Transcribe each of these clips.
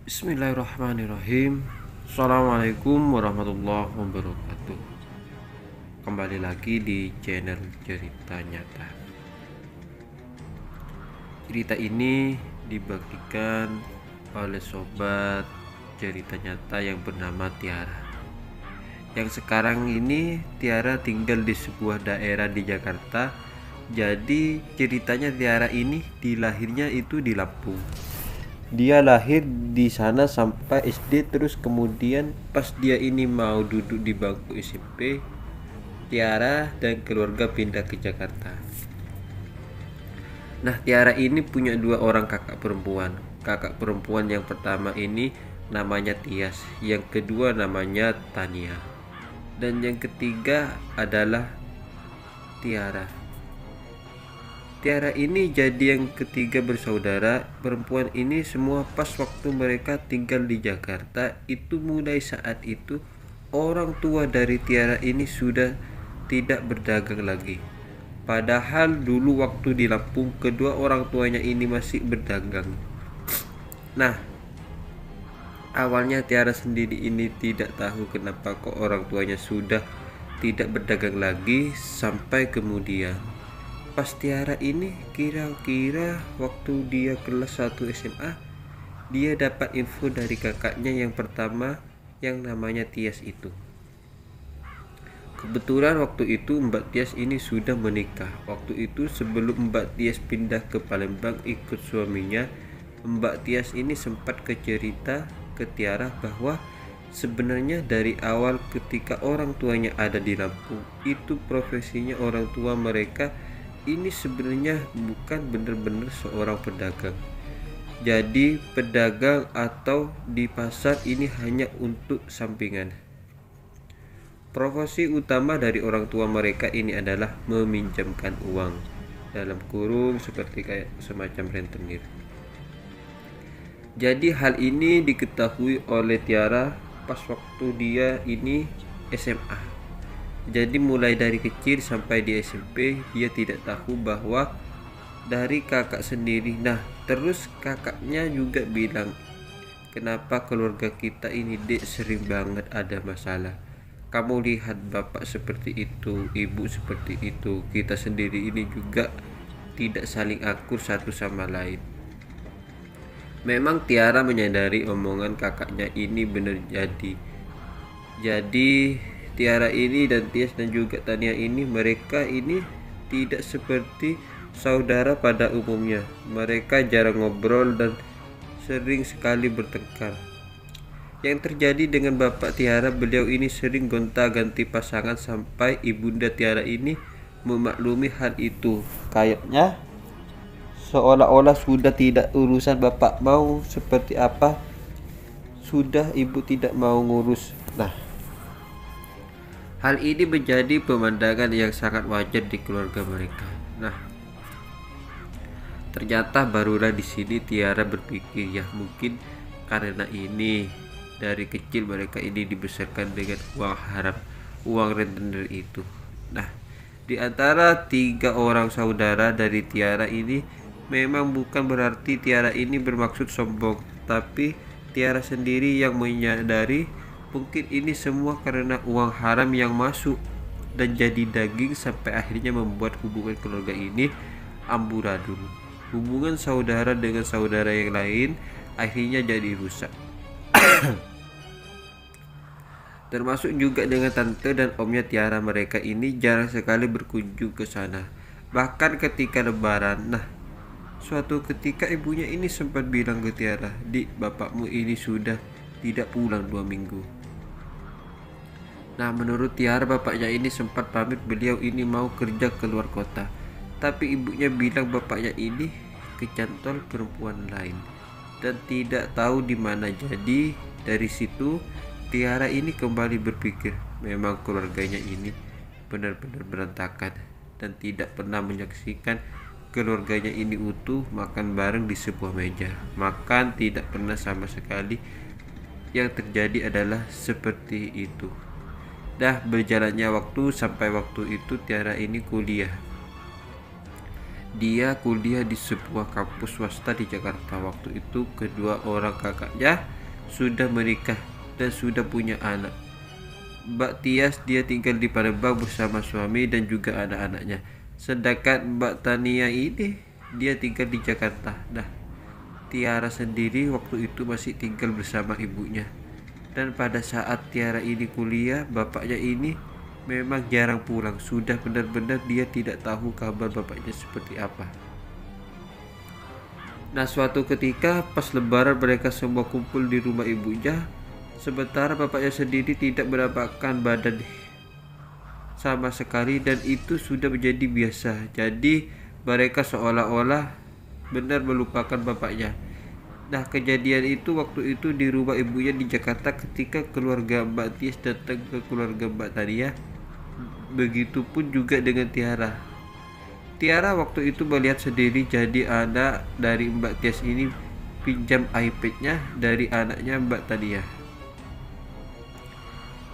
Bismillahirrahmanirrahim. Assalamualaikum warahmatillahi wabarakatuh. Kembali lagi di channel Cerita Nyata. Cerita ini dibagikan oleh sobat cerita nyata yang bernama Tiara. Yang sekarang ini Tiara tinggal di sebuah daerah di Jakarta. Jadi ceritanya Tiara ini dilahirnya itu di Lampung. Dia lahir di sana sampai SD, terus kemudian pas dia ini mau duduk di bangku SMP, Tiara dan keluarga pindah ke Jakarta. Nah, Tiara ini punya dua orang kakak perempuan. Kakak perempuan yang pertama ini namanya Tias, yang kedua namanya Tania, dan yang ketiga adalah Tiara. Tiara ini jadi yang ketiga bersaudara. Perempuan ini semua pas waktu mereka tinggal di Jakarta. Itu mulai saat itu orang tua dari Tiara ini sudah tidak berdagang lagi. Padahal dulu waktu di Lampung kedua orang tuanya ini masih berdagang. Nah, awalnya Tiara sendiri ini tidak tahu kenapa kok orang tuanya sudah tidak berdagang lagi, sampai kemudian pas Tiara ini kira-kira waktu dia kelas 1 SMA, dia dapat info dari kakaknya yang pertama yang namanya Tias itu. Kebetulan waktu itu Mbak Tias ini sudah menikah. Waktu itu sebelum Mbak Tias pindah ke Palembang ikut suaminya, Mbak Tias ini sempat cerita ke Tiara bahwa sebenarnya dari awal ketika orang tuanya ada di Lampung, itu profesinya orang tua mereka ini sebenarnya bukan benar-benar seorang pedagang. Jadi pedagang atau di pasar ini hanya untuk sampingan. Profesi utama dari orang tua mereka ini adalah meminjamkan uang, dalam kurung seperti kayak semacam rentenir. Jadi hal ini diketahui oleh Tiara pas waktu dia ini SMA. Jadi mulai dari kecil sampai di SMP dia tidak tahu bahwa dari kakak sendiri. Nah, terus kakaknya juga bilang, kenapa keluarga kita ini dek sering banget ada masalah. Kamu lihat bapak seperti itu, ibu seperti itu, kita sendiri ini juga tidak saling akur satu sama lain. Memang Tiara menyadari omongan kakaknya ini benar. Jadi Tiara ini dan Tias dan juga Tania ini, mereka ini tidak seperti saudara pada umumnya. Mereka jarang ngobrol dan sering sekali bertengkar. Yang terjadi dengan bapak Tiara, beliau ini sering gonta-ganti pasangan sampai ibunda Tiara ini memaklumi hal itu. Kayaknya seolah-olah sudah tidak urusan bapak mau seperti apa, sudah ibu tidak mau ngurus. Nah, hal ini menjadi pemandangan yang sangat wajar di keluarga mereka. Nah, ternyata barulah di sini Tiara berpikir, ya mungkin karena ini dari kecil mereka ini dibesarkan dengan uang haram, uang rentenir itu. Nah, di antara tiga orang saudara dari Tiara ini, memang bukan berarti Tiara ini bermaksud sombong, tapi Tiara sendiri yang menyadari mungkin ini semua karena uang haram yang masuk dan jadi daging, sampai akhirnya membuat hubungan keluarga ini amburadul. Hubungan saudara dengan saudara yang lain akhirnya jadi rusak. Termasuk juga dengan tante dan omnya Tiara, mereka ini jarang sekali berkunjung ke sana. Bahkan ketika lebaran. Nah, suatu ketika ibunya ini sempat bilang ke Tiara, "Dik, bapakmu ini sudah tidak pulang 2 minggu." Nah, menurut Tiara bapaknya ini sempat pamit beliau ini mau kerja ke luar kota. Tapi ibunya bilang bapaknya ini kecantol perempuan lain dan tidak tahu di mana. Jadi dari situ Tiara ini kembali berpikir, memang keluarganya ini benar-benar berantakan dan tidak pernah menyaksikan keluarganya ini utuh makan bareng di sebuah meja. Makan tidak pernah sama sekali. Yang terjadi adalah seperti itu. Dah berjalannya waktu, sampai waktu itu Tiara ini kuliah. Dia kuliah di sebuah kampus swasta di Jakarta. Waktu itu kedua orang kakaknya sudah menikah dan sudah punya anak. Mbak Tias dia tinggal di Palembang bersama suami dan juga anak-anaknya. Sedangkan Mbak Tania ini dia tinggal di Jakarta. Nah, Tiara sendiri waktu itu masih tinggal bersama ibunya. Dan pada saat Tiara ini kuliah, bapaknya ini memang jarang pulang. Sudah benar-benar dia tidak tahu kabar bapaknya seperti apa. Nah, suatu ketika pas lebaran mereka semua kumpul di rumah ibunya, sementara bapaknya sendiri tidak menampakkan badan sama sekali dan itu sudah menjadi biasa. Jadi mereka seolah-olah benar melupakan bapaknya. Nah, kejadian itu waktu itu di rumah ibunya di Jakarta ketika keluarga Mbak Tias datang ke keluarga Mbak Tania. Begitupun juga dengan Tiara. Tiara waktu itu melihat sendiri jadi anak dari Mbak Tias ini pinjam iPad-nya dari anaknya Mbak Tania.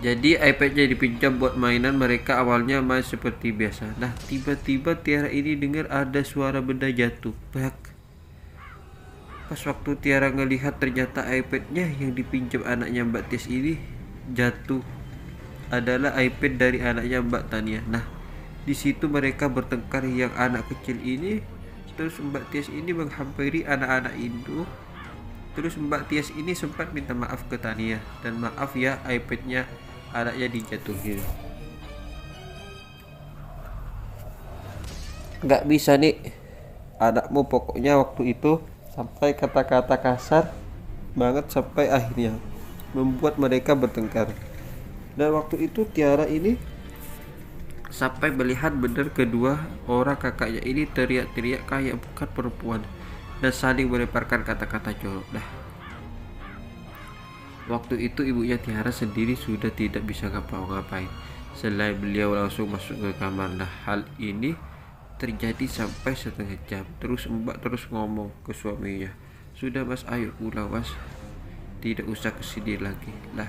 Jadi iPad-nya dipinjam buat mainan, mereka awalnya main seperti biasa. Nah, tiba-tiba Tiara ini dengar ada suara benda jatuh. Pas waktu Tiara ngelihat ternyata iPad-nya yang dipinjam anaknya Mbak Tias ini jatuh adalah iPad dari anaknya Mbak Tania. Nah, di situ mereka bertengkar yang anak kecil ini. Terus Mbak Tias ini menghampiri anak-anak itu. Terus Mbak Tias ini sempat minta maaf ke Tania dan maaf ya iPad-nya anaknya dijatuhin. Nggak bisa nih anakmu pokoknya waktu itu sampai kata-kata kasar banget sampai akhirnya membuat mereka bertengkar. Dan waktu itu Tiara ini sampai melihat benar kedua orang kakaknya ini teriak-teriak kayak bukan perempuan dan saling melemparkan kata-kata jorok. Nah, waktu itu ibunya Tiara sendiri sudah tidak bisa ngapa-ngapain selain beliau langsung masuk ke kamar. Nah, hal ini terjadi sampai setengah jam. Terus Mbak terus ngomong ke suaminya, sudah mas, ayo pulang mas, tidak usah kesini lagi. Lah,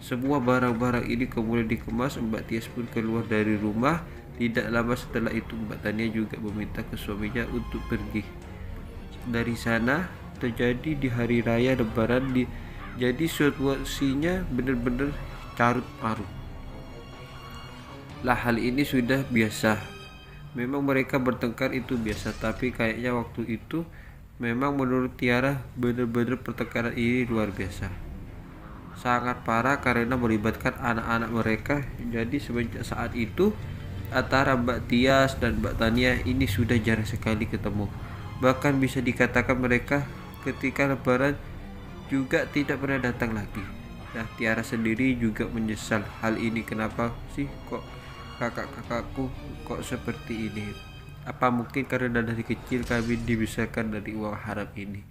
semua barang-barang ini kemudian dikemas. Mbak Tias pun keluar dari rumah. Tidak lama setelah itu Mbak Tania juga meminta ke suaminya untuk pergi dari sana. Terjadi di hari raya lebaran. Jadi situasinya benar-benar carut marut. Lah, hal ini sudah biasa. Memang mereka bertengkar itu biasa, tapi kayaknya waktu itu memang menurut Tiara benar-benar pertengkaran ini luar biasa. Sangat parah karena melibatkan anak-anak mereka. Jadi semenjak saat itu antara Mbak Tias dan Mbak Tania ini sudah jarang sekali ketemu. Bahkan bisa dikatakan mereka ketika lebaran juga tidak pernah datang lagi. Nah, Tiara sendiri juga menyesal hal ini. Kenapa sih kok kakak-kakakku kok seperti ini? Apa mungkin karena dari kecil kami dibesarkan dari uang haram ini,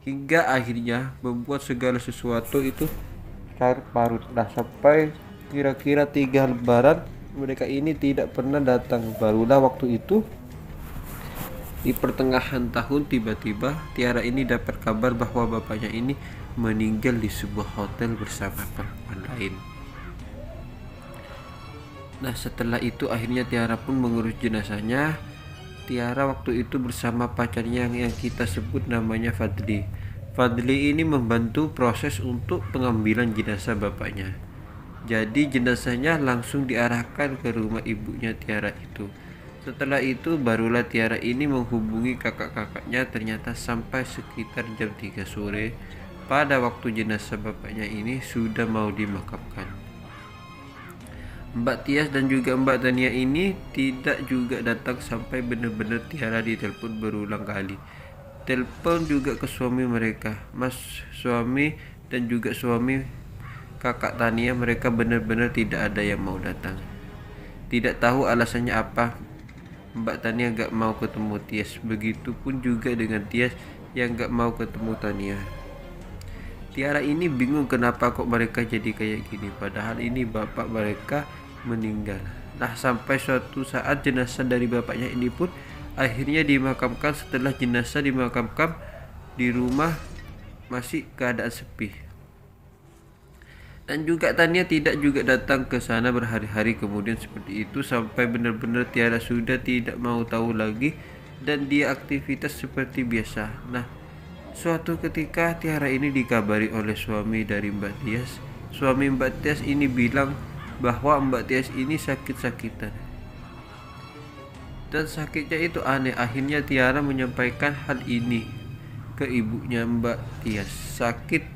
hingga akhirnya membuat segala sesuatu itu carut marut. Nah, sampai kira-kira 3 lebaran mereka ini tidak pernah datang. Barulah waktu itu di pertengahan tahun tiba-tiba Tiara ini dapat kabar bahwa bapaknya ini meninggal di sebuah hotel bersama perempuan lain. Nah, setelah itu akhirnya Tiara pun mengurus jenazahnya. Tiara waktu itu bersama pacarnya yang kita sebut namanya Fadli. Fadli ini membantu proses untuk pengambilan jenazah bapaknya. Jadi jenazahnya langsung diarahkan ke rumah ibunya Tiara itu. Setelah itu barulah Tiara ini menghubungi kakak-kakaknya. Ternyata sampai sekitar jam 3 sore pada waktu jenazah bapaknya ini sudah mau dimakamkan. Mbak Tias dan juga Mbak Tania ini tidak juga datang sampai benar-benar Tiara ditelepon berulang kali. Telepon juga ke suami mereka, mas suami dan juga suami kakak Tania, mereka benar-benar tidak ada yang mau datang. Tidak tahu alasannya apa. Mbak Tania gak mau ketemu Tias, begitupun juga dengan Tias yang gak mau ketemu Tania. Tiara ini bingung kenapa kok mereka jadi kayak gini, padahal ini bapak mereka meninggal. Nah, sampai suatu saat jenazah dari bapaknya ini pun akhirnya dimakamkan. Setelah jenazah dimakamkan di rumah masih keadaan sepi. Dan juga Tania tidak juga datang ke sana berhari-hari kemudian seperti itu, sampai benar-benar Tiara sudah tidak mau tahu lagi dan dia aktivitas seperti biasa. Nah, suatu ketika Tiara ini dikabari oleh suami dari Mbak Tias. Suami Mbak Tias ini bilang bahwa Mbak Tias ini sakit-sakitan. Dan sakitnya itu aneh. Akhirnya Tiara menyampaikan hal ini ke ibunya Mbak Tias. Sakit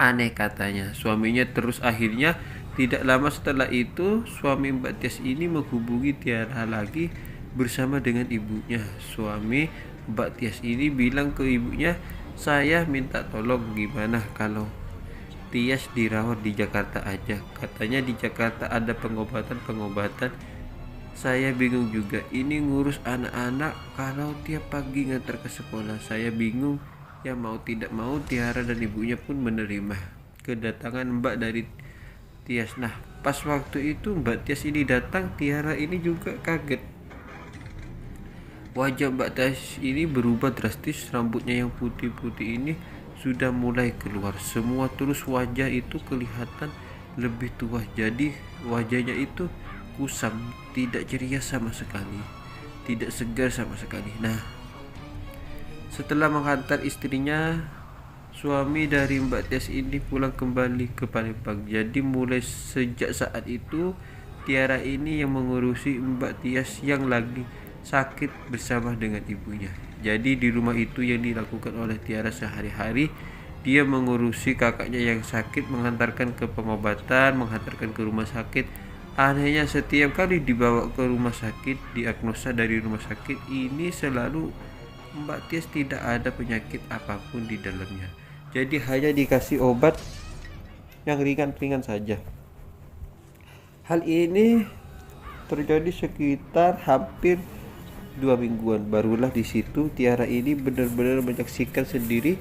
aneh katanya. Suaminya terus akhirnya tidak lama setelah itu suami Mbak Tias ini menghubungi Tiara lagi bersama dengan ibunya. Suami Mbak Tias ini bilang ke ibunya, saya minta tolong gimana kalau Tias dirawat di Jakarta aja. Katanya di Jakarta ada pengobatan. Saya bingung juga, ini ngurus anak-anak kalau tiap pagi ngantar ke sekolah. Saya bingung. Ya mau tidak mau Tiara dan ibunya pun menerima kedatangan Mbak dari Tias. Nah, pas waktu itu Mbak Tias ini datang, Tiara ini juga kaget. Wajah Mbak Tias ini berubah drastis, rambutnya yang putih-putih ini sudah mulai keluar semua, terus wajah itu kelihatan lebih tua. Jadi wajahnya itu kusam, tidak ceria sama sekali, tidak segar sama sekali. Nah, setelah menghantar istrinya, suami dari Mbak Tias ini pulang kembali ke Palembang. Jadi mulai sejak saat itu Tiara ini yang mengurusi Mbak Tias yang lagi sakit bersama dengan ibunya. Jadi di rumah itu yang dilakukan oleh Tiara sehari-hari, dia mengurusi kakaknya yang sakit, mengantarkan ke pengobatan, menghantarkan ke rumah sakit. Anehnya setiap kali dibawa ke rumah sakit, diagnosa dari rumah sakit ini selalu Mbak Tias tidak ada penyakit apapun di dalamnya. Jadi hanya dikasih obat yang ringan-ringan saja. Hal ini terjadi sekitar hampir 2 mingguan. Barulah di situ Tiara ini benar-benar menyaksikan sendiri.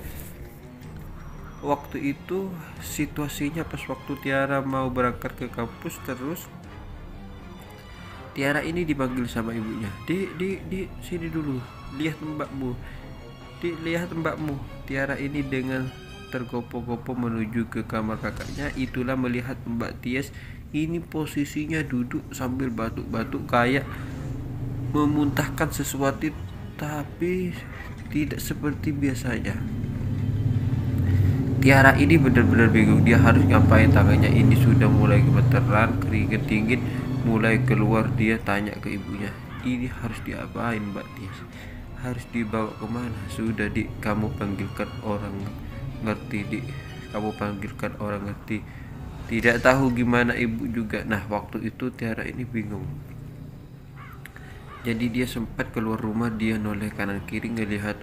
Waktu itu situasinya pas waktu Tiara mau berangkat ke kampus, terus Tiara ini dipanggil sama ibunya. Di sini dulu, lihat mbakmu. Lihat mbakmu. Tiara ini dengan tergopoh-gopoh menuju ke kamar kakaknya. Itulah melihat Mbak Tias ini posisinya duduk sambil batuk-batuk kayak memuntahkan sesuatu, tapi tidak seperti biasanya. Tiara ini benar-benar bingung, dia harus ngapain. Tangannya ini sudah mulai gemeteran, keringet dingin mulai keluar. Dia tanya ke ibunya, ini harus diapain Mbak Tias? Harus dibawa kemana? Sudah kamu panggilkan orang ngerti, kamu panggilkan orang ngerti. Tidak tahu gimana ibu juga. Nah, waktu itu Tiara ini bingung. Jadi dia sempat keluar rumah, dia noleh kanan kiri ngelihat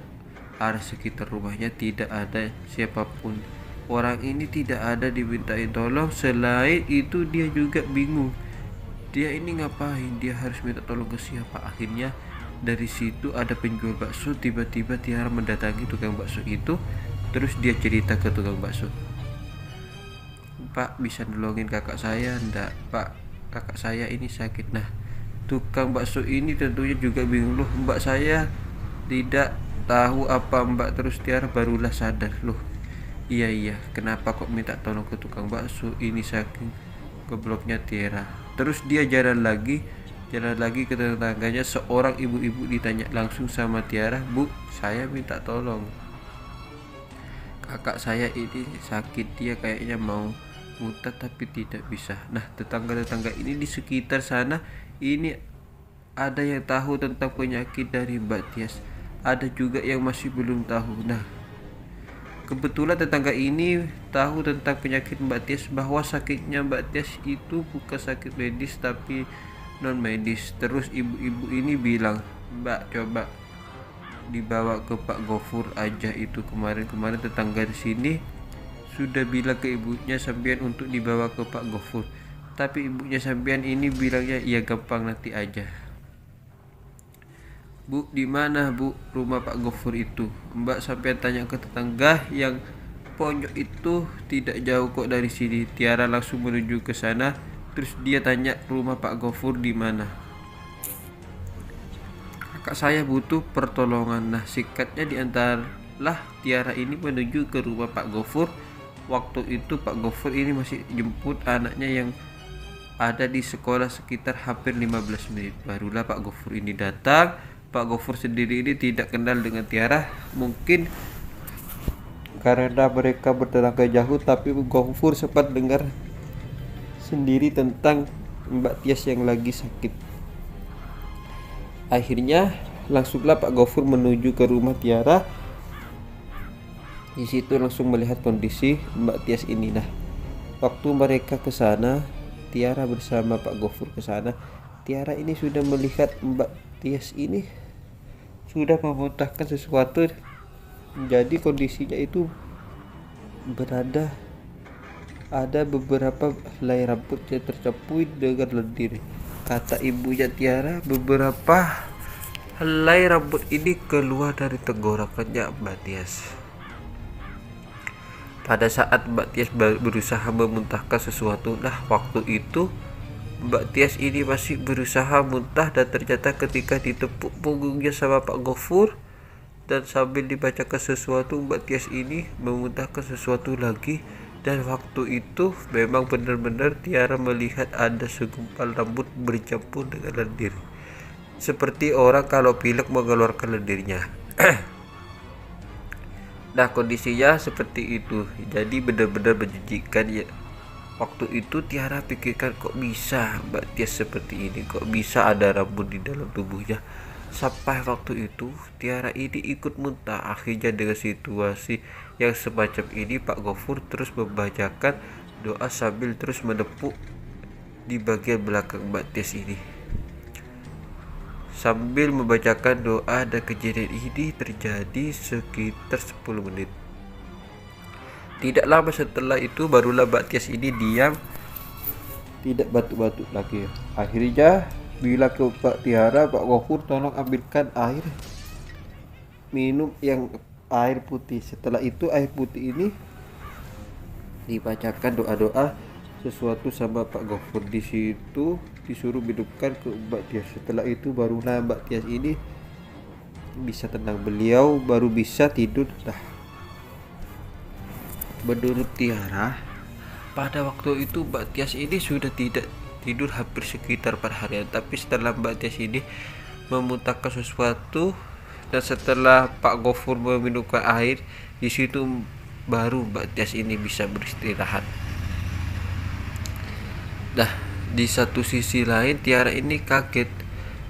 arah sekitar rumahnya, tidak ada siapapun. Orang ini tidak ada dimintain tolong. Selain itu dia juga bingung, dia ini ngapain, dia harus minta tolong ke siapa. Akhirnya dari situ ada penjual bakso. Tiba-tiba Tiara mendatangi tukang bakso itu. Terus dia cerita ke tukang bakso, Pak, bisa nolongin kakak saya enggak? Pak, kakak saya ini sakit. Nah, tukang bakso ini tentunya juga bingung, loh mbak saya tidak tahu apa mbak. Terus Tiara barulah sadar, loh iya kenapa kok minta tolong ke tukang bakso ini, saking gobloknya Tiara. Terus dia jalan lagi ke tetangganya. Seorang ibu-ibu ditanya langsung sama Tiara, Bu, saya minta tolong, kakak saya ini sakit, dia kayaknya mau muntah tapi tidak bisa. Nah, tetangga-tetangga ini di sekitar sana ini ada yang tahu tentang penyakit dari Mbak Tias, ada juga yang masih belum tahu. Nah, kebetulan tetangga ini tahu tentang penyakit Mbak Tias, bahwa sakitnya Mbak Tias itu bukan sakit medis tapi non medis. Terus ibu-ibu ini bilang, Mbak, coba dibawa ke Pak Gofur aja. Itu kemarin tetangga di sini sudah bilang ke ibunya sampean untuk dibawa ke Pak Gofur, tapi ibunya sampean ini bilangnya iya gampang nanti aja. Bu, di mana Bu rumah Pak Gofur itu? Mbak sampean tanya ke tetangga yang pojok itu, tidak jauh kok dari sini. Tiara langsung menuju ke sana. Terus dia tanya rumah Pak Gofur di mana. Kakak saya butuh pertolongan. Nah, singkatnya diantarlah Tiara ini menuju ke rumah Pak Gofur. Waktu itu Pak Gofur ini masih jemput anaknya yang ada di sekolah sekitar hampir 15 menit. Barulah Pak Gofur ini datang. Pak Gofur sendiri ini tidak kenal dengan Tiara, mungkin karena mereka bertetangga jauh, tapi Gofur sempat dengar sendiri tentang Mbak Tias yang lagi sakit. Akhirnya langsunglah Pak Gofur menuju ke rumah Tiara. Di situ langsung melihat kondisi Mbak Tias ini. Nah, waktu mereka ke sana, Tiara bersama Pak Gofur ke sana, Tiara ini sudah melihat Mbak Tias ini sudah memuntahkan sesuatu. Jadi kondisinya itu berada ada beberapa helai rambut yang tercepuit dengan lendir. Kata ibunya Tiara, beberapa helai rambut ini keluar dari tenggorokannya Mbak Tias. Pada saat Mbak Tias berusaha memuntahkan sesuatu, nah waktu itu Mbak Tias ini masih berusaha muntah, dan ternyata ketika ditepuk punggungnya sama Pak Gofur dan sambil dibacakan sesuatu, Mbak Tias ini memuntahkan sesuatu lagi. Dan waktu itu memang benar-benar Tiara melihat ada segumpal rambut bercampur dengan lendir, seperti orang kalau pilek mengeluarkan lendirnya. Nah, kondisinya seperti itu, jadi benar-benar menjijikkan ya. Waktu itu Tiara pikirkan, kok bisa Mbak Tias seperti ini, kok bisa ada rambut di dalam tubuhnya. Sampai waktu itu Tiara ini ikut muntah. Akhirnya dengan situasi yang semacam ini, Pak Gofur terus membacakan doa sambil terus menepuk di bagian belakang Mbak Tias ini. Sambil membacakan doa, dan kejadian ini terjadi sekitar 10 menit. Tidak lama setelah itu barulah Mbak Tias ini diam, tidak batuk-batuk lagi. Akhirnya bila ke Pak Tiara, Pak Gofur tolong ambilkan air minum yang air putih. Setelah itu air putih ini dibacakan doa-doa sesuatu sama Pak Gofur. Di situ disuruh minumkan ke Mbak Tias. Setelah itu barulah Mbak Tias ini bisa tenang, beliau baru bisa tidur. Nah, menurut Tiara, pada waktu itu Mbak Tias ini sudah tidak tidur hampir sekitar 4 harian. Tapi setelah Mbak Tias ini memuntahkan sesuatu dan setelah Pak Gofur meminumkan air, di situ baru Mbak Tias ini bisa beristirahat. Nah, di satu sisi lain Tiara ini kaget.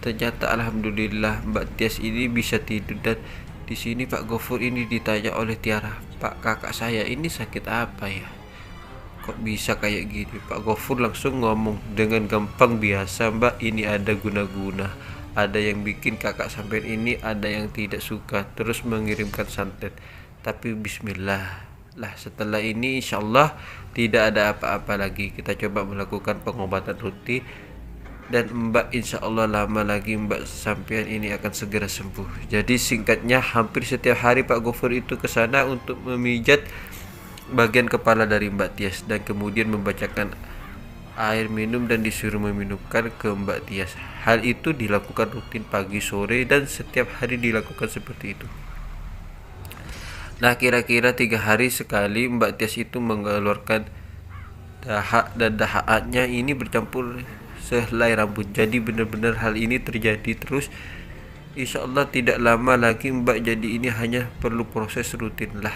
Ternyata alhamdulillah Mbak Tias ini bisa tidur. Dan di sini Pak Gofur ini ditanya oleh Tiara, "Pak, kakak saya ini sakit apa ya? Kok bisa kayak gini?" Pak Gofur langsung ngomong dengan gampang biasa, "Mbak, ini ada guna-guna. Ada yang bikin kakak sampai ini, ada yang tidak suka, terus mengirimkan santet. Tapi bismillah lah, setelah ini insyaallah tidak ada apa-apa lagi. Kita coba melakukan pengobatan rutin, dan Mbak insyaallah lama lagi Mbak sampean ini akan segera sembuh." Jadi singkatnya, hampir setiap hari Pak Gofur itu ke sana untuk memijat bagian kepala dari Mbak Tias, dan kemudian membacakan air minum dan disuruh meminumkan ke Mbak Tias. Hal itu dilakukan rutin pagi sore dan setiap hari dilakukan seperti itu. Nah, kira-kira 3 hari sekali Mbak Tias itu mengeluarkan dahak, dan dahakannya ini bercampur sehelai rambut. Jadi benar-benar hal ini terjadi terus. Insya Allah tidak lama lagi Mbak jadi ini hanya perlu proses rutin lah,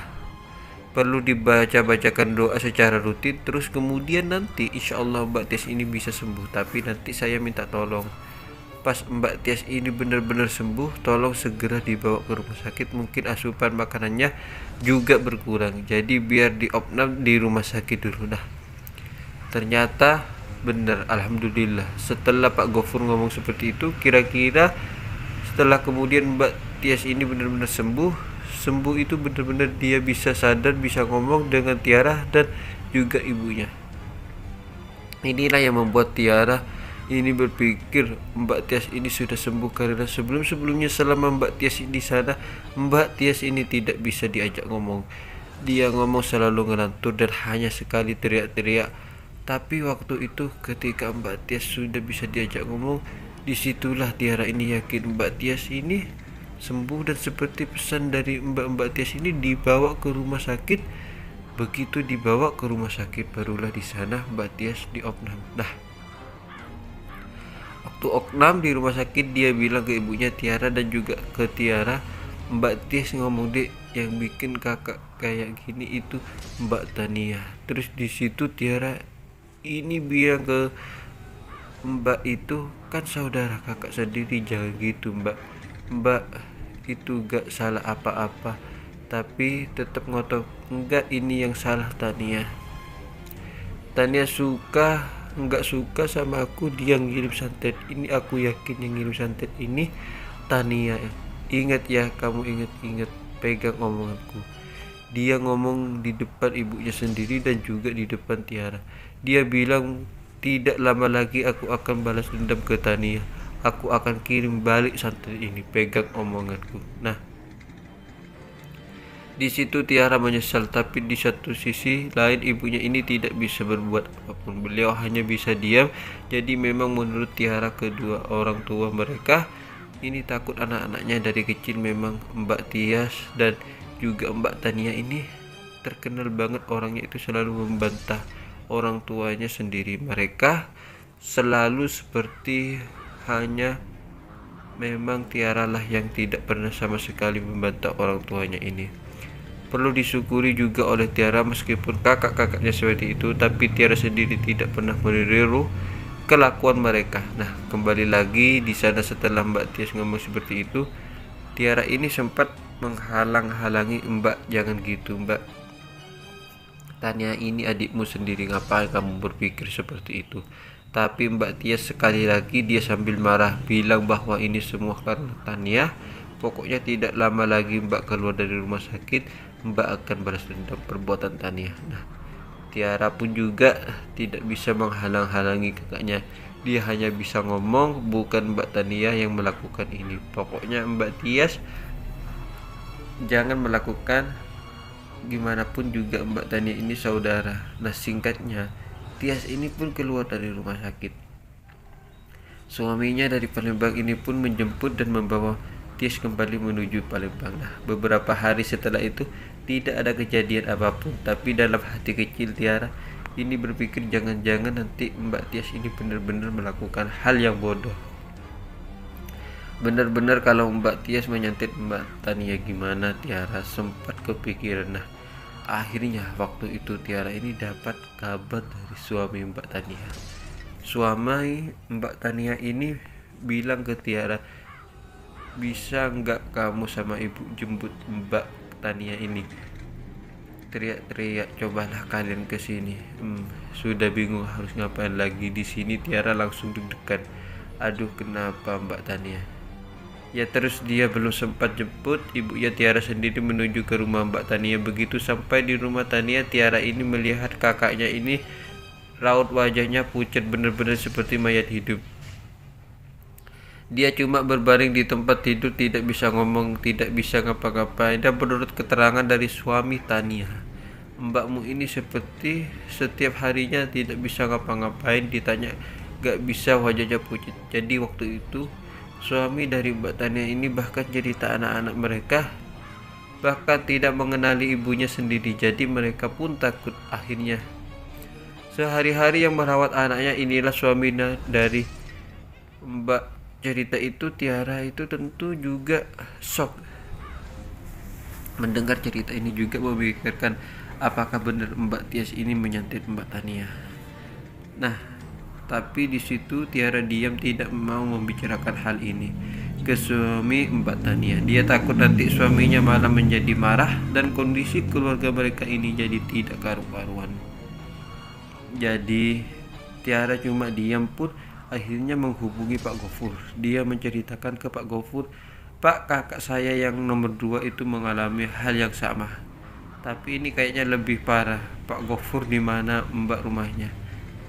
perlu dibaca-bacakan doa secara rutin. Terus kemudian nanti insya Allah Mbak Tias ini bisa sembuh. Tapi nanti saya minta tolong, pas Mbak Tias ini benar-benar sembuh, tolong segera dibawa ke rumah sakit. Mungkin asupan makanannya juga berkurang, jadi biar diopnam di rumah sakit dulu. Nah, ternyata benar, alhamdulillah. Setelah Pak Gofur ngomong seperti itu, kira-kira setelah kemudian Mbak Tias ini benar-benar sembuh itu benar-benar dia bisa sadar, bisa ngomong dengan Tiara dan juga ibunya. Inilah yang membuat Tiara ini berpikir Mbak Tias ini sudah sembuh, karena sebelum-sebelumnya selama Mbak Tias di sana, Mbak Tias ini tidak bisa diajak ngomong. Dia ngomong selalu ngelantur dan hanya sekali teriak-teriak. Tapi waktu itu ketika Mbak Tias sudah bisa diajak ngomong, disitulah Tiara ini yakin Mbak Tias ini sembuh. Dan seperti pesan dari Mbak Tias ini dibawa ke rumah sakit. Begitu dibawa ke rumah sakit, barulah di sana Mbak Tias diopnam. Nah, Waktu Oknam di rumah sakit, dia bilang ke ibunya Tiara dan juga ke Tiara, Mbak Tias ngomong, Dek, yang bikin kakak kayak gini itu Mbak Tania. Terus di situ Tiara ini bilang ke Mbak, itu kan saudara kakak sendiri, jangan gitu Mbak. Mbak itu gak salah apa-apa, tapi tetap ngotot, enggak, ini yang salah Tania. Tania suka nggak suka sama aku, dia ngirim santet ini, aku yakin yang ngirim santet ini Tania. Ingat ya, kamu ingat-ingat, pegang omonganku. Dia ngomong di depan ibunya sendiri dan juga di depan Tiara. Dia bilang, tidak lama lagi aku akan balas dendam ke Tania, aku akan kirim balik santet ini, pegang omonganku. Nah, di situ Tiara menyesal, tapi di satu sisi lain ibunya ini tidak bisa berbuat apapun. Beliau hanya bisa diam. Jadi memang menurut Tiara, kedua orang tua mereka ini takut anak-anaknya dari kecil. Memang Mbak Tias dan juga Mbak Tania ini terkenal banget orangnya itu selalu membantah orang tuanya sendiri. Mereka selalu seperti hanya memang Tiara lah yang tidak pernah sama sekali membantah orang tuanya ini. Perlu disyukuri juga oleh Tiara, meskipun kakak-kakaknya seperti itu, tapi Tiara sendiri tidak pernah meniru kelakuan mereka. Nah, kembali lagi di sana setelah Mbak Tias ngomong seperti itu, Tiara ini sempat menghalang-halangi, Mbak, jangan gitu Mbak. Tania ini adikmu sendiri, ngapain kamu berpikir seperti itu? Tapi Mbak Tias sekali lagi dia sambil marah bilang bahwa ini semua karena Tania. Pokoknya tidak lama lagi Mbak keluar dari rumah sakit, Mbak akan balas dendam perbuatan Tania. Nah, Tiara pun juga tidak bisa menghalang-halangi kakaknya. Dia hanya bisa ngomong, bukan Mbak Tania yang melakukan ini. Pokoknya Mbak Tias jangan melakukan, gimana pun juga Mbak Tania ini saudara. Nah, singkatnya, Tias ini pun keluar dari rumah sakit. Suaminya dari Palembang ini pun menjemput dan membawa Tias kembali menuju Palembang. Nah, beberapa hari setelah itu tidak ada kejadian apapun, tapi dalam hati kecil Tiara ini berpikir, jangan-jangan nanti Mbak Tias ini benar-benar melakukan hal yang bodoh. Benar-benar kalau Mbak Tias menyantet Mbak Tania, gimana Tiara sempat kepikiran. Nah, akhirnya waktu itu Tiara ini dapat kabar dari suami Mbak Tania. Suami Mbak Tania ini bilang ke Tiara, bisa nggak kamu sama ibu jemput Mbak Tania ini? Teriak-teriak, cobalah kalian ke sini. Sudah bingung harus ngapain lagi di sini. Tiara langsung deg-degan. Aduh, kenapa Mbak Tania? Ya, terus dia belum sempat jemput, ibunya Tiara sendiri menuju ke rumah Mbak Tania. Begitu sampai di rumah Tania, Tiara ini melihat kakaknya ini raut wajahnya pucat, benar-benar seperti mayat hidup. Dia cuma berbaring di tempat tidur, tidak bisa ngomong, tidak bisa ngapa-ngapain. Dan menurut keterangan dari suami Tania, mbakmu ini seperti setiap harinya tidak bisa ngapa-ngapain, ditanya gak bisa, wajahnya pucat. Jadi waktu itu suami dari Mbak Tania ini bahkan cerita anak-anak mereka bahkan tidak mengenali ibunya sendiri. Jadi mereka pun takut. Akhirnya sehari-hari yang merawat anaknya inilah suaminya dari Mbak cerita itu. Tiara itu tentu juga shock mendengar cerita ini, juga memikirkan apakah benar Mbak Tias ini menyantet Mbak Tania. Nah, tapi di situ Tiara diam, tidak mau membicarakan hal ini ke suami Mbak Tania. Dia takut nanti suaminya malah menjadi marah dan kondisi keluarga mereka ini jadi tidak karu-karuan. Jadi Tiara cuma diam pun akhirnya menghubungi Pak Gofur. Dia menceritakan ke Pak Gofur, Pak, kakak saya yang nomor 2 itu mengalami hal yang sama, tapi ini kayaknya lebih parah. Pak Gofur, di mana Mbak rumahnya?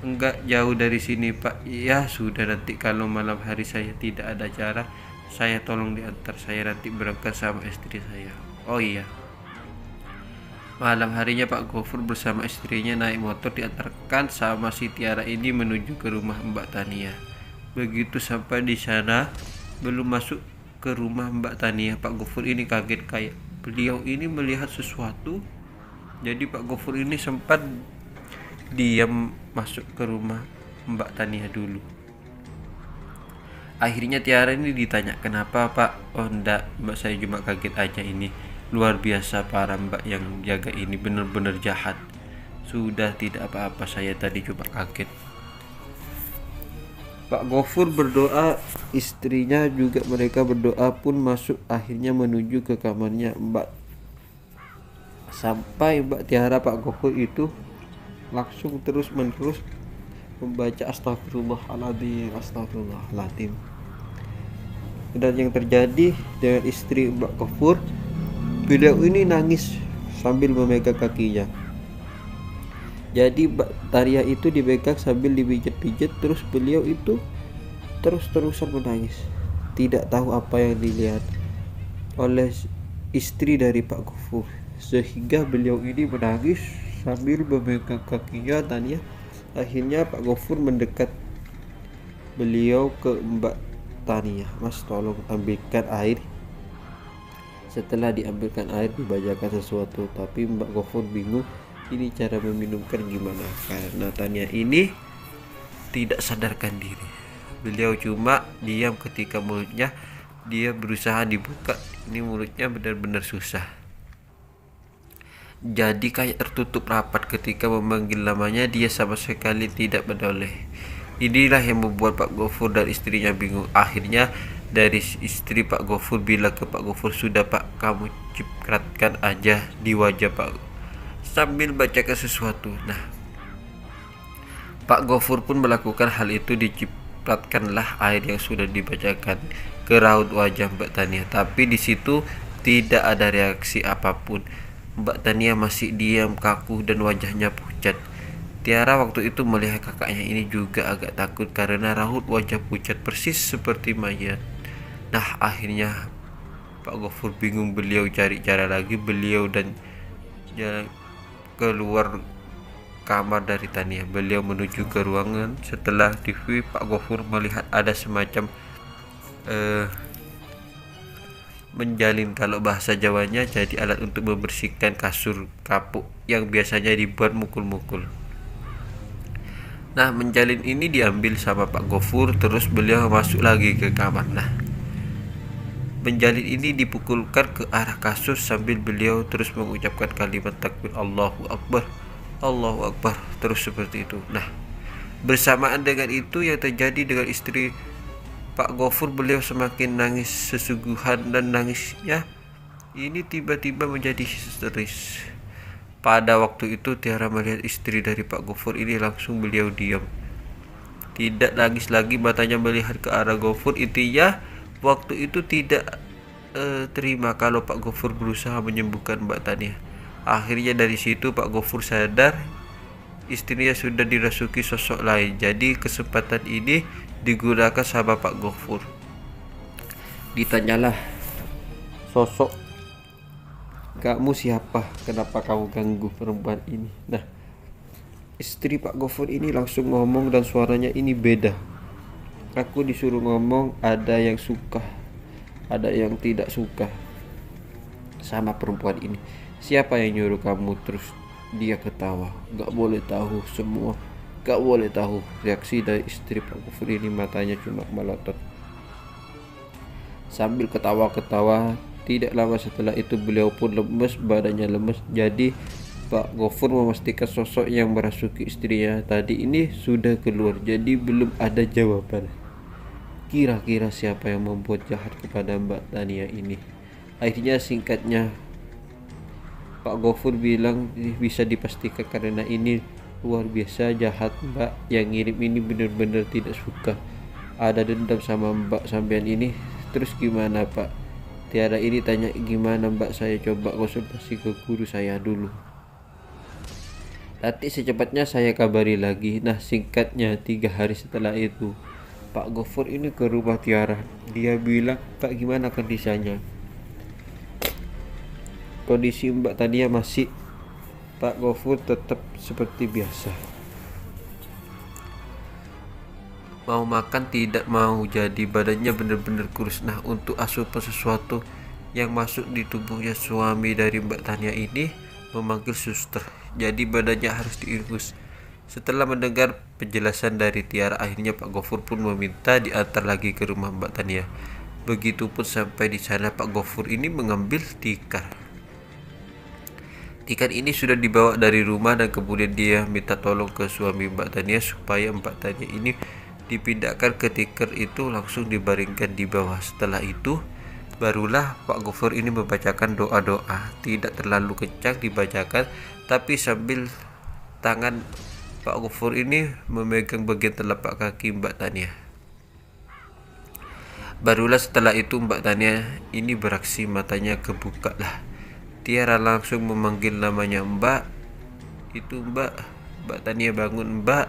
Enggak jauh dari sini Pak. Ya sudah, nanti kalau malam hari saya tidak ada acara, saya tolong diantar, saya nanti berangkat sama istri saya. Oh iya. Malam harinya Pak Gofur bersama istrinya naik motor diantarkan sama si Tiara ini menuju ke rumah Mbak Tania. Begitu sampai di sana, belum masuk ke rumah Mbak Tania, Pak Gofur ini kaget, kayak beliau ini melihat sesuatu. Jadi Pak Gofur ini sempat diam masuk ke rumah Mbak Tania dulu. Akhirnya Tiara ini ditanya, kenapa Pak? Oh enggak Mbak, saya cuma kaget aja, ini luar biasa para Mbak yang jaga ini, benar-benar jahat. Sudah, tidak apa-apa, saya tadi cuma kaget. Pak Gofur berdoa, istrinya juga mereka berdoa pun masuk akhirnya menuju ke kamarnya Mbak. Sampai Mbak Tiara, Pak Gofur itu langsung terus menerus membaca astagfirullahaladzim, astagfirullahaladzim. Dan yang terjadi dengan istri Mbak Gofur, beliau ini nangis sambil memegang kakinya. Jadi Mbak Taria itu dipegang sambil dipijat-pijat, terus beliau itu terus-terusan menangis. Tidak tahu apa yang dilihat oleh istri dari Pak Gofur, sehingga beliau ini menangis sambil memegang kakinya Tania. Akhirnya Pak Gofur mendekat beliau ke Mbak Tania, Mas tolong ambilkan air. Setelah diambilkan air, dibacakan sesuatu, tapi Mbak Gofur bingung ini cara meminumkan gimana, karena Tania ini tidak sadarkan diri. Beliau cuma diam ketika mulutnya dia berusaha dibuka, ini mulutnya benar-benar susah, jadi kayak tertutup rapat. Ketika memanggil namanya, dia sama sekali tidak menoleh. Inilah yang membuat Pak Gofur dan istrinya bingung. Akhirnya dari istri Pak Gofur bilang ke Pak Gofur, sudah Pak, kamu cipratkan aja di wajah Pak sambil bacakan sesuatu. Nah, Pak Gofur pun melakukan hal itu, dicipratkanlah air yang sudah dibacakan ke raut wajah Mbak Tania. Tapi di situ tidak ada reaksi apapun. Mbak Tania masih diam kaku dan wajahnya pucat. Tiara waktu itu melihat kakaknya ini juga agak takut karena raut wajah pucat persis seperti mayat. Nah, akhirnya Pak Gofur bingung, beliau cari cara lagi, beliau dan jalan keluar kamar dari Tania. Beliau menuju ke ruangan. Setelah TV, Pak Gofur melihat ada semacam menjalin, kalau bahasa Jawanya, jadi alat untuk membersihkan kasur kapuk yang biasanya dibuat mukul-mukul. Nah, menjalin ini diambil sama Pak Gofur, terus beliau masuk lagi ke kamar. Nah, menjalin ini dipukulkan ke arah kasur sambil beliau terus mengucapkan kalimat takbir, Allahu Akbar, Allahu Akbar, terus seperti itu. Nah, bersamaan dengan itu yang terjadi dengan istri Pak Gofur, beliau semakin nangis sesungguhan, dan nangisnya ini tiba-tiba menjadi histeris. Pada waktu itu Tiara melihat istri dari Pak Gofur ini, langsung beliau diam, tidak nangis lagi, matanya melihat ke arah Gofur. Intinya waktu itu tidak terima kalau Pak Gofur berusaha menyembuhkan Mbak Tania. Akhirnya dari situ Pak Gofur sadar istrinya sudah dirasuki sosok lain. Jadi kesempatan ini digunakan sama Pak Gofur. Ditanyalah, sosok kamu siapa? Kenapa kamu ganggu perempuan ini? Nah, istri Pak Gofur ini langsung ngomong dan suaranya ini beda. Aku disuruh ngomong, ada yang suka, ada yang tidak suka sama perempuan ini. Siapa yang nyuruh kamu? Terus dia ketawa. Gak boleh tahu semua, gak boleh tahu. Reaksi dari istri Pak Gofur ini, matanya cuma melotot sambil ketawa-ketawa. Tidak lama setelah itu beliau pun lemes, badannya lemes. Jadi Pak Gofur memastikan sosok yang merasuki istrinya tadi ini sudah keluar. Jadi belum ada jawaban. Kira-kira siapa yang membuat jahat kepada Mbak Tania ini? Akhirnya singkatnya Pak Gofur bilang bisa dipastikan karena ini luar biasa jahat. Mbak yang ngirim ini benar-benar tidak suka, ada dendam sama Mbak sampean ini. Terus gimana Pak? Tiara ini tanya, gimana Mbak, saya coba konsultasi ke guru saya dulu, nanti secepatnya saya kabari lagi. Nah, singkatnya 3 hari setelah itu Pak Gofur ini ke rumah Tiara. Dia bilang, Pak, gimana kondisinya? Kondisi Mbak Tania masih. Pak Gofur tetap seperti biasa, mau makan tidak mau, jadi badannya benar-benar kurus. Nah, untuk asupan sesuatu yang masuk di tubuhnya suami dari Mbak Tania ini memanggil suster, jadi badannya harus diinfus. Setelah mendengar penjelasan dari Tiara, akhirnya Pak Gofur pun meminta diantar lagi ke rumah Mbak Tania. Begitupun sampai di sana, Pak Gofur ini mengambil tikar. Tikar ini sudah dibawa dari rumah dan kemudian dia minta tolong ke suami Mbak Tania supaya Mbak Tania ini dipindahkan ke tikar itu langsung dibaringkan di bawah. Setelah itu barulah Pak Gofur ini membacakan doa-doa. Tidak terlalu kencang dibacakan, tapi sambil tangan Pak Gofur ini memegang bagian telapak kaki Mbak Tania. Barulah setelah itu Mbak Tania ini beraksi, matanya kebuka lah. Tiara langsung memanggil namanya, Mbak. Itu Mbak. Mbak Tania bangun, Mbak.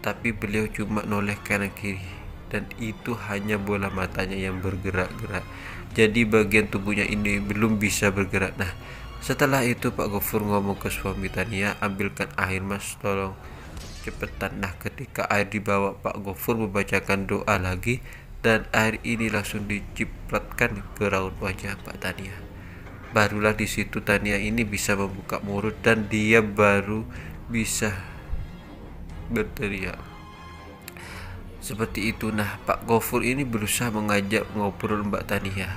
Tapi beliau cuma noleh kanan kiri, dan itu hanya bola matanya yang bergerak-gerak. Jadi bagian tubuhnya ini belum bisa bergerak. Nah, setelah itu Pak Gofur ngomong ke suami Tania, ambilkan air mas, tolong cepetan. Nah, ketika air dibawa, Pak Gofur membacakan doa lagi, dan air ini langsung dicipratkan ke raut wajah Pak Tania. Barulah di situ Tania ini bisa membuka mulut dan dia baru bisa berteriak. Seperti itu. Nah, Pak Gofur ini berusaha mengajak ngobrol Mbak Tania.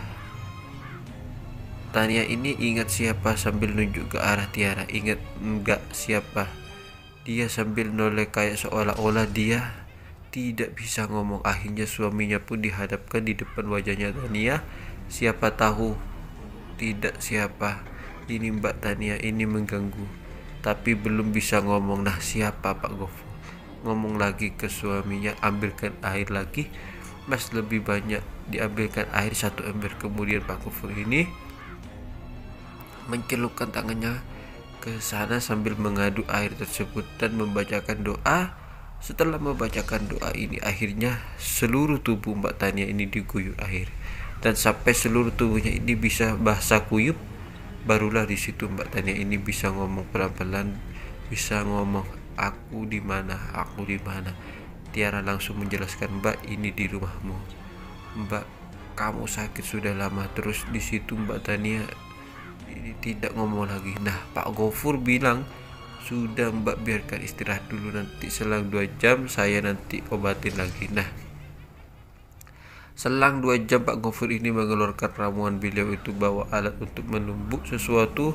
Tania ini ingat siapa sambil nunjuk ke arah Tiara. Ingat enggak siapa? Dia sambil noleh kayak seolah-olah dia tidak bisa ngomong. Akhirnya suaminya pun dihadapkan di depan wajahnya Tania. Siapa tahu tidak siapa. Ini Mbak Tania ini mengganggu, tapi belum bisa ngomong. Nah, siapa? Pak Gofur ngomong lagi ke suaminya, ambilkan air lagi mas, lebih banyak. Diambilkan air 1 ember. Kemudian Pak Gofur ini mencelupkan tangannya ke sana sambil mengadu air tersebut dan membacakan doa. Setelah membacakan doa ini, akhirnya seluruh tubuh Mbak Tania ini diguyur air, dan sampai seluruh tubuhnya ini bisa basah kuyup. Barulah di situ Mbak Tania ini bisa ngomong pelan-pelan, bisa ngomong, aku di mana, aku di mana. Tiara langsung menjelaskan, Mbak, ini di rumahmu. Mbak, kamu sakit sudah lama. Terus di situ Mbak Tania ini tidak ngomong lagi. Nah, Pak Gofur bilang, sudah Mbak, biarkan istirahat dulu, nanti selang 2 jam saya nanti obatin lagi. Nah, selang 2 jam Pak Gofur ini mengeluarkan ramuan. Beliau itu bawa alat untuk menumbuk sesuatu.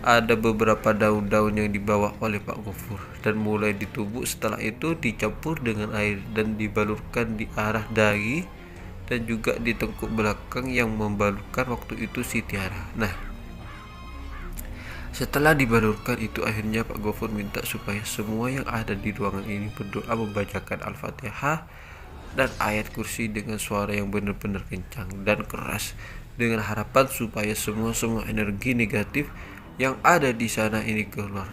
Ada beberapa daun-daun yang dibawa oleh Pak Gofur dan mulai ditumbuk. Setelah itu dicampur dengan air dan dibalurkan di arah dahi dan juga di tengkuk belakang yang membalurkan waktu itu si Tiara. Nah, setelah dibalurkan itu, akhirnya Pak Gofur minta supaya semua yang ada di ruangan ini berdoa membacakan Al-Fatihah dan ayat kursi dengan suara yang benar-benar kencang dan keras, dengan harapan supaya semua energi negatif yang ada di sana ini keluar.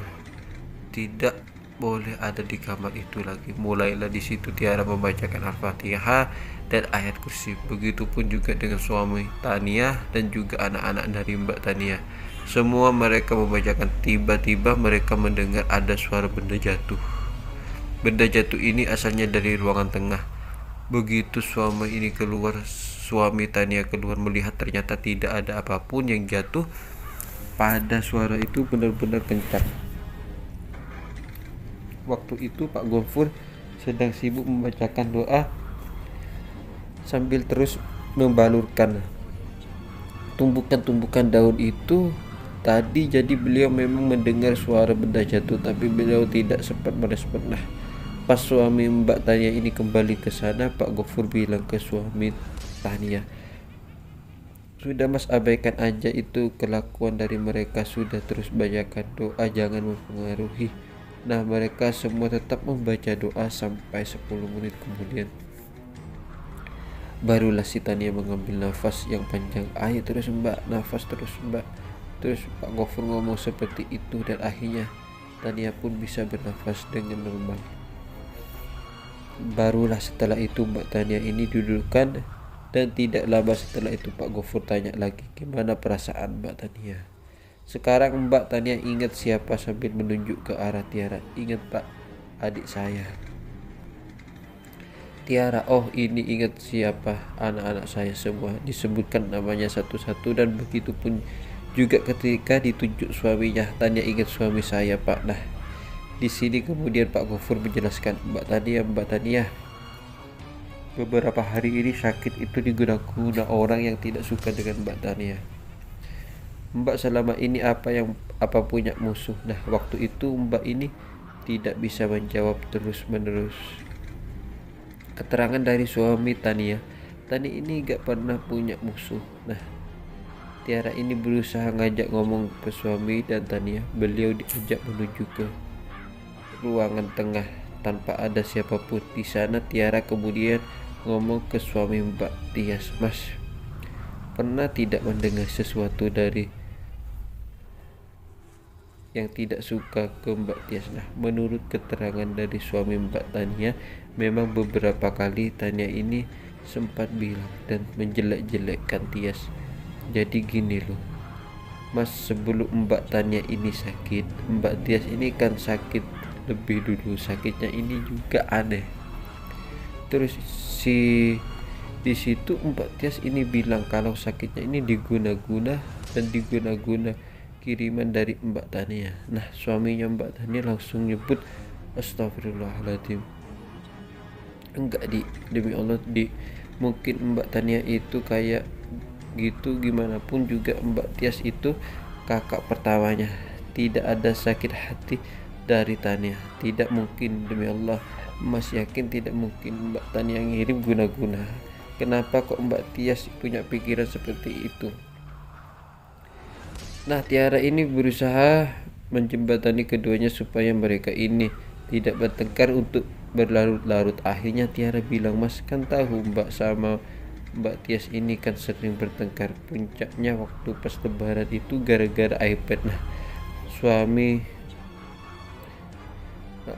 Tidak boleh ada di kamar itu lagi. Mulailah di situ Tiara membacakan Al-Fatihah dan ayat kursi. Begitupun juga dengan suami Tania dan juga anak-anak dari Mbak Tania. Semua mereka membacakan. Tiba-tiba mereka mendengar ada suara benda jatuh. Benda jatuh ini asalnya dari ruangan tengah. Begitu suami Tania keluar melihat, ternyata tidak ada apapun yang jatuh. Pada suara itu benar-benar kencang. Waktu itu Pak Gofur sedang sibuk membacakan doa sambil terus membalurkan tumbukan-tumbukan daun itu tadi. Jadi beliau memang mendengar suara benda jatuh, tapi beliau tidak sempat merespon. Nah, pas suami Mbak Tania ini kembali ke sana, Pak Gofur bilang ke suami Tania, sudah mas, abaikan aja itu kelakuan dari mereka. Sudah terus bacakan doa, jangan mempengaruhi. Nah, mereka semua tetap membaca doa sampai 10 menit kemudian. Barulah si Tania mengambil nafas yang panjang. Ayo terus Mbak, nafas terus Mbak. Terus Pak Gofur ngomong seperti itu, dan akhirnya Tania pun bisa bernafas dengan normal. Barulah setelah itu Mbak Tania ini dudukkan. Dan tidak lama setelah itu Pak Gofur tanya lagi, gimana perasaan Mbak Tania? Sekarang Mbak Tania ingat siapa sambil menunjuk ke arah Tiara. Ingat Pak, adik saya. Tiara, oh ini ingat siapa? Anak-anak saya semua. Disebutkan namanya satu-satu, dan begitu pun juga ketika ditunjuk suaminya. Tania, ingat suami saya Pak. Nah, Di sini kemudian Pak Gofur menjelaskan, Mbak Tania, beberapa hari ini sakit itu digunakan orang yang tidak suka dengan Mbak Tania. Mbak selama ini apa punya musuh. Nah, waktu itu Mbak ini tidak bisa menjawab terus-menerus. Keterangan dari suami Tania ini gak pernah punya musuh. Nah, Tiara ini berusaha ngajak ngomong ke suami dan Tania. Beliau diajak menuju ke ruangan tengah tanpa ada siapapun. Di sana Tiara kemudian ngomong ke suami Mbak Tias, Mas, pernah tidak mendengar sesuatu dari yang tidak suka ke Mbak Tias? Nah, menurut keterangan dari suami Mbak Tania, memang beberapa kali Tania ini sempat bilang dan menjelek-jelekkan Tias. Jadi gini loh, Mas, sebelum Mbak Tania ini sakit, Mbak Tias ini kan sakit lebih dulu. Sakitnya ini juga aneh. Terus di situ Mbak Tias ini bilang kalau sakitnya ini diguna-guna kiriman dari Mbak Tania. Nah, suaminya Mbak Tania langsung nyebut, astagfirullahaladzim. Enggak, demi Allah, mungkin Mbak Tania itu kayak gitu, gimana pun juga Mbak Tias itu kakak pertamanya. Tidak ada sakit hati dari Tania. Tidak mungkin, demi Allah, Mas yakin tidak mungkin Mbak Tania ngirim guna-guna. Kenapa kok Mbak Tias punya pikiran seperti itu? Nah, Tiara ini berusaha menjembatani keduanya supaya mereka ini tidak bertengkar untuk berlarut-larut. Akhirnya Tiara bilang, Mas kan tahu Mbak sama Mbak Tias ini kan sering bertengkar. Puncaknya waktu pas lebaran itu gara-gara iPad. Nah, suami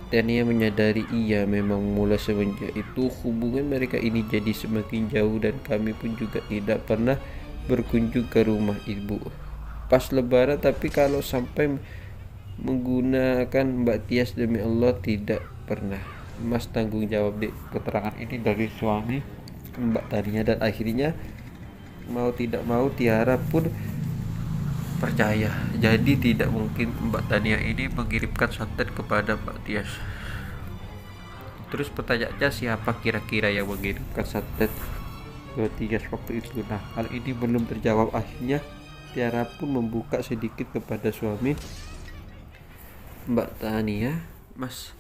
Tania menyadari iya, memang mulai semenjak itu hubungan mereka ini jadi semakin jauh dan kami pun juga tidak pernah berkunjung ke rumah ibu pas lebaran. Tapi kalau sampai menggunakan Mbak Tias, demi Allah tidak pernah. Mas tanggung jawab deh. Keterangan ini dari suami Mbak Tania, dan akhirnya mau tidak mau Tiara pun percaya. Jadi tidak mungkin Mbak Tania ini mengirimkan santet kepada Mbak Tias. Terus pertanyaannya, siapa kira-kira yang mengirimkan santet ke Tias waktu itu? Nah, hal ini belum terjawab. Akhirnya Tiara pun membuka sedikit kepada suami Mbak Tania, Mas,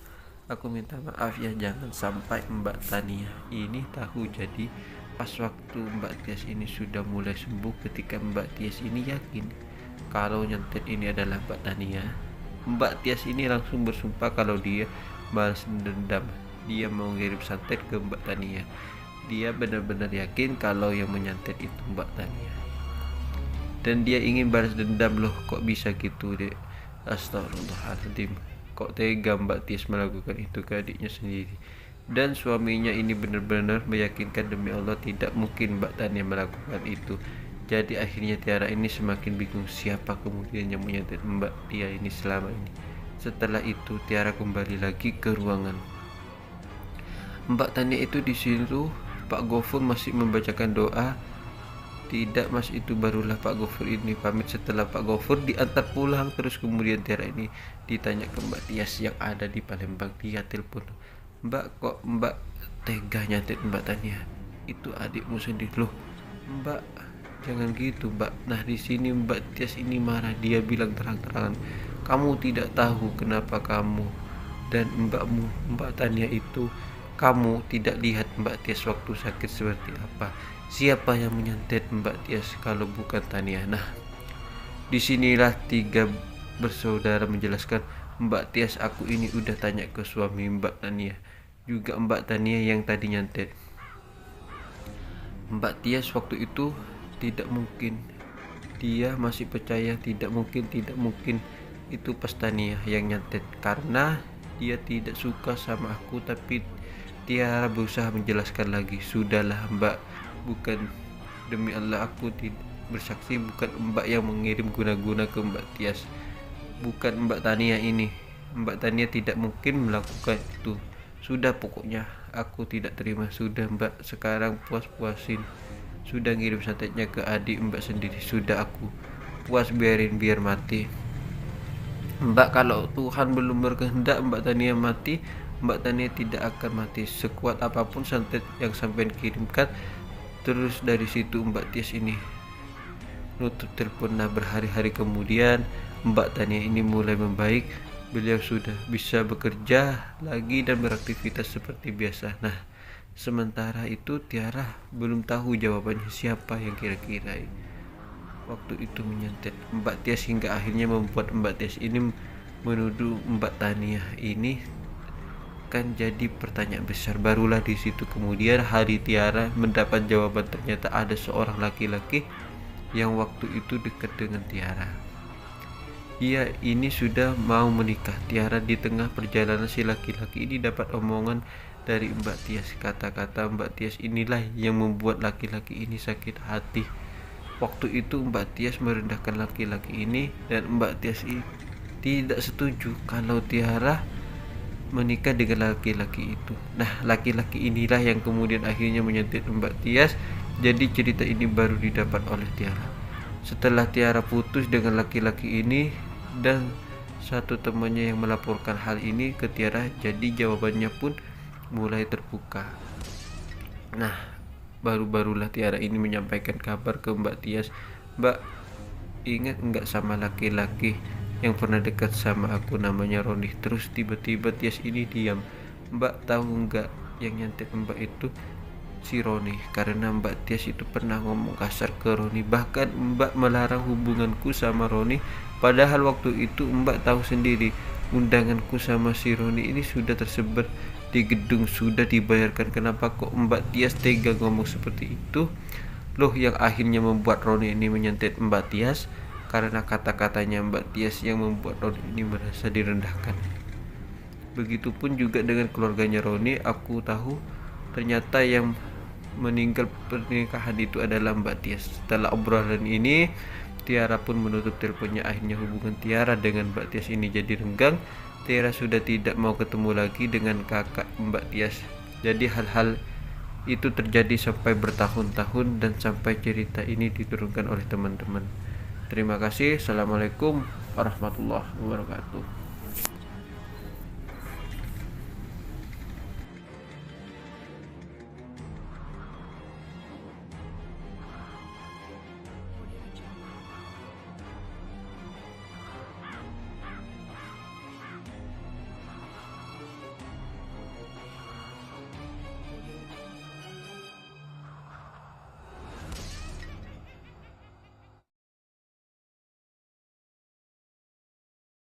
aku minta maaf ya, jangan sampai Mbak Tania ini tahu. Jadi pas waktu Mbak Tias ini sudah mulai sembuh, ketika Mbak Tias ini yakin kalau nyantet ini adalah Mbak Tania, Mbak Tias ini langsung bersumpah kalau dia balas dendam. Dia mau ngirim santet ke Mbak Tania. Dia benar-benar yakin kalau yang menyantet itu Mbak Tania, dan dia ingin balas dendam. Loh, kok bisa gitu deh? Astagfirullahaladzim, kok tega Mbak Tias melakukan itu ke adiknya sendiri. Dan suaminya ini benar-benar meyakinkan, demi Allah tidak mungkin Mbak Tania melakukan itu. Jadi akhirnya Tiara ini semakin bingung siapa kemudian yang menyantet Mbak Tia ini selama ini. Setelah itu Tiara kembali lagi ke ruangan Mbak Tania itu. Di situ Pak Gofur masih membacakan doa. Tidak, Mas, itu barulah Pak Gofur ini pamit. Setelah Pak Gofur diantar pulang, terus kemudian Tiara ini ditanya ke Mbak Tias yang ada di Palembang. Dia telepon, Mbak, kok Mbak tega nyantet Mbak Tania? Itu adikmu sendiri. Loh, Mbak, jangan gitu, Mbak. Nah, di sini Mbak Tias ini marah. Dia bilang terang-terangan, kamu tidak tahu kenapa kamu dan Mbak Tania itu, kamu tidak lihat Mbak Tias waktu sakit seperti apa. Siapa yang menyantet Mbak Tias kalau bukan Tania? Nah, disinilah tiga bersaudara menjelaskan, Mbak Tias, aku ini udah tanya ke suami Mbak Tania, juga Mbak Tania yang tadi nyantet. Mbak Tias waktu itu tidak mungkin, dia masih percaya tidak mungkin itu pas Tania yang nyantet, karena dia tidak suka sama aku. Tapi Tiara berusaha menjelaskan lagi, sudahlah Mbak, bukan, demi Allah aku tidak bersaksi, bukan Mbak yang mengirim guna-guna ke Mbak Tias, bukan Mbak Tania ini. Mbak Tania tidak mungkin melakukan itu. Sudah, pokoknya aku tidak terima. Sudah Mbak, sekarang puas-puasin. Sudah ngirim santetnya ke adik Mbak sendiri. Sudah, aku puas, biar mati. Mbak, kalau Tuhan belum berkehendak Mbak Tania mati, Mbak Tania tidak akan mati. Sekuat apapun santet yang sampai kirimkan, terus dari situ Mbak Tias ini nutup telepon. Nah, berhari-hari kemudian Mbak Tania ini mulai membaik. Beliau sudah bisa bekerja lagi dan beraktivitas seperti biasa. Nah, sementara itu Tiara belum tahu jawabannya siapa yang kira-kira waktu itu menyantet Mbak Tias, hingga akhirnya membuat Mbak Tias ini menuduh Mbak Tania ini. Kan jadi pertanyaan besar. Barulah di situ kemudian hari Tiara mendapat jawaban, ternyata ada seorang laki-laki yang waktu itu dekat dengan Tiara. Ia ini sudah mau menikah. Tiara di tengah perjalanan si laki-laki ini dapat omongan dari Mbak Tias. Kata-kata Mbak Tias inilah yang membuat laki-laki ini sakit hati. Waktu itu Mbak Tias merendahkan laki-laki ini, dan Mbak Tias ini tidak setuju kalau Tiara menikah dengan laki-laki itu. Nah, laki-laki inilah yang kemudian akhirnya menyantet Mbak Tias. Jadi cerita ini baru didapat oleh Tiara setelah Tiara putus dengan laki-laki ini dan satu temannya yang melaporkan hal ini ke Tiara. Jadi jawabannya pun mulai terbuka. Nah, baru-barulah Tiara ini menyampaikan kabar ke Mbak Tias. Mbak, ingat enggak sama laki-laki yang pernah dekat sama aku, namanya Roni? Terus tiba-tiba Tias ini diam. Mbak tahu enggak yang nyantet Mbak itu si Roni, karena Mbak Tias itu pernah ngomong kasar ke Roni. Bahkan Mbak melarang hubunganku sama Roni, padahal waktu itu Mbak tahu sendiri undanganku sama si Roni ini sudah tersebar di gedung, sudah dibayarkan. Kenapa kok Mbak Tias tega ngomong seperti itu? Loh, yang akhirnya membuat Roni ini menyantet Mbak Tias karena kata-katanya Mbak Tias yang membuat Roni ini merasa direndahkan. Begitupun juga dengan keluarganya Roni. Aku tahu ternyata yang meninggal pernikahan itu adalah Mbak Tias. Setelah obrolan ini, Tiara pun menutup teleponnya. Akhirnya hubungan Tiara dengan Mbak Tias ini jadi renggang. Tiara sudah tidak mau ketemu lagi dengan kakak Mbak Tias. Jadi hal-hal itu terjadi sampai bertahun-tahun dan sampai cerita ini diturunkan oleh teman-teman. Terima kasih. Assalamualaikum warahmatullahi wabarakatuh.